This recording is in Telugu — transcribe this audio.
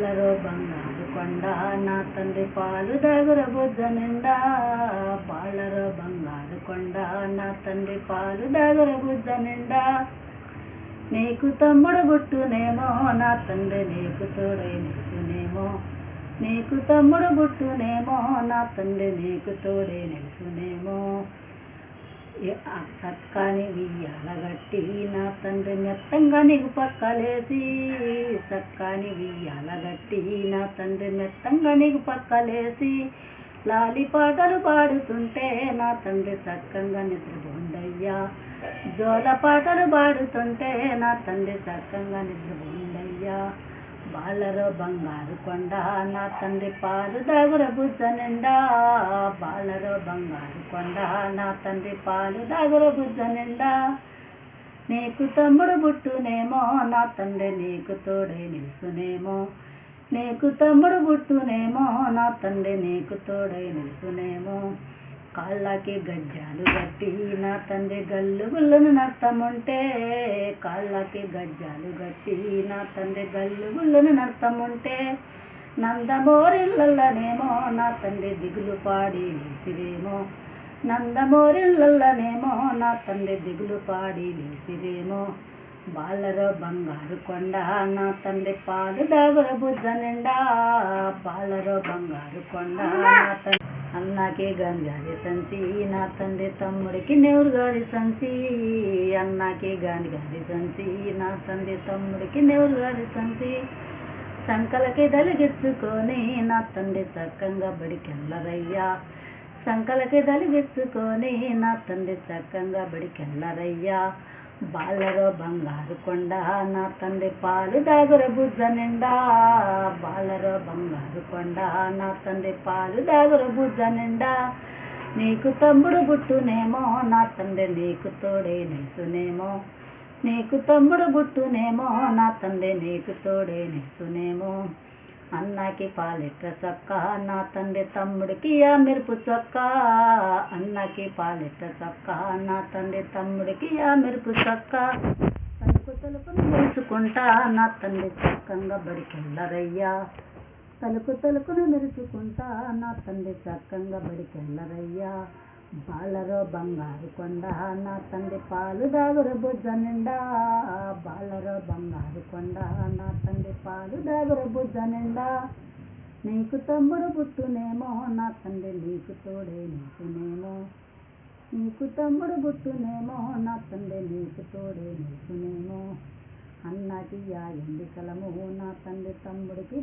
బాలరో బంగారు కొండ నా తండ్రి పాలు దాగుర బొజ్జ నిండా. బాలరో బంగారు కొండ నా తండ్రి పాలు దాగుర బొజ్జ నిండా. నీకు తమ్ముడు పుట్టునేమో నా తండ్రి నీకు తోడై నిలుసునేమో. నీకు తమ్ముడు పుట్టునేమో నా తండ్రి నీకు తోడై నిలుసునేమో. సక్కాని వియ్యాలగట్టి నా తండ్రి మెత్తంగా నీకు పక్కలేసి. సక్కాని వియ్యాలగట్టి నా తండ్రి మెత్తంగా నీకు పక్కలేసి. లాలి పాటలు పాడుతుంటే నా తండ్రి చక్కంగా నిద్రపోండయ్యా. జోల పాటలు పాడుతుంటే నా తండ్రి చక్కంగా నిద్రపోండయ్యా. బాలరో బంగారు కొండ నా తండ్రి పాలు దాగుర బుజ్జ నిండా. బాలరో బంగారు కొండ నా తండ్రి పాలు దాగుర బుజ్జ నిండా. నీకు తమ్ముడు పుట్టునేమో నా తండ్రి నీకు తోడై నిలుసునేమో. నీకు తమ్ముడు పుట్టునేమో నా తండ్రి నీకు తోడై నిలుసునేమో. కాళ్ళకి గజ్జాలు కట్టి నా తండ్రి గల్లు గుళ్ళను నడతముంటే. కాళ్ళకి గజ్జాలు కట్టి నా తండ్రి గల్లు గుళ్ళను నడతముంటే. నందమోరిళ్ళనేమో నా తండ్రి దిగులు పాడి లేసిరేమో. నందమోరిళ్ళనేమో నా తండ్రి దిగులు పాడి లేసిరేమో. బాలరో బంగారు కొండ నా తండ్రి పాలు దాగుర బుజ్జ నిండా. బాలరో బంగారు కొండ నా తండ్రి అన్నకి గాంధీ సంచి నా తండ్రి తమ్ముడికి నెవరు గారి సంచి. అన్నకి గాంధీ సంచి నా తండ్రి తమ్ముడికి నెవరు గారి సంచి. సంకలకి దలిగించుకొని నా తండ్రి చక్కంగా బడికెళ్ళరయ్యా. సంకలకి దలిగించుకొని నా తండ్రి చక్కంగా బడికెళ్ళరయ్యా. బాలరో బంగారు కొండ నా తండ్రి పాలు దాగుర బుజ్జ నిండా. బాలరో బంగారు కొండ నా తండ్రి పాలు దాగుర బుజ్జ నిండా. నీకు తమ్ముడు పుట్టునేమో నా తండ్రి నీకు తోడై నిలుసునేమో. నీకు తమ్ముడు పుట్టునేమో నా తండ్రి నీకు తోడై నిలుసునేమో. అన్నకి పాలిట్ర చొక్క నా తండ్రి తమ్ముడికి మెరుపు చొక్క. అన్నకి పాలిట్ర చొక్క నా తండ్రి తమ్ముడికి మెరుపు చొక్క. తలుపు తలుపును మెరుచుకుంటా నా తండ్రి చక్కంగా బడికెళ్ళరయ్యా. తలుపు తలుపును మెరుచుకుంటా నా తండ్రి చక్కంగా బడికెళ్ళరయ్యా. బాలరో బంగారు కొండ నా తండ్రి పాలు దాగుర బుజ్జ నిండా. బాలరో బంగారు కొండ నా తండ్రి పాలు దాగుర బుజ్జ నిండా. నీకు తమ్ముడు పుట్టునేమో నా తండ్రి నీకు తోడై నిలుసునేమో. నీకు తమ్ముడు పుట్టునేమో నా తండ్రి నీకు తోడై నిలుసునేమో. అన్నకి ఎండి కలము నా తండ్రి తమ్ముడికి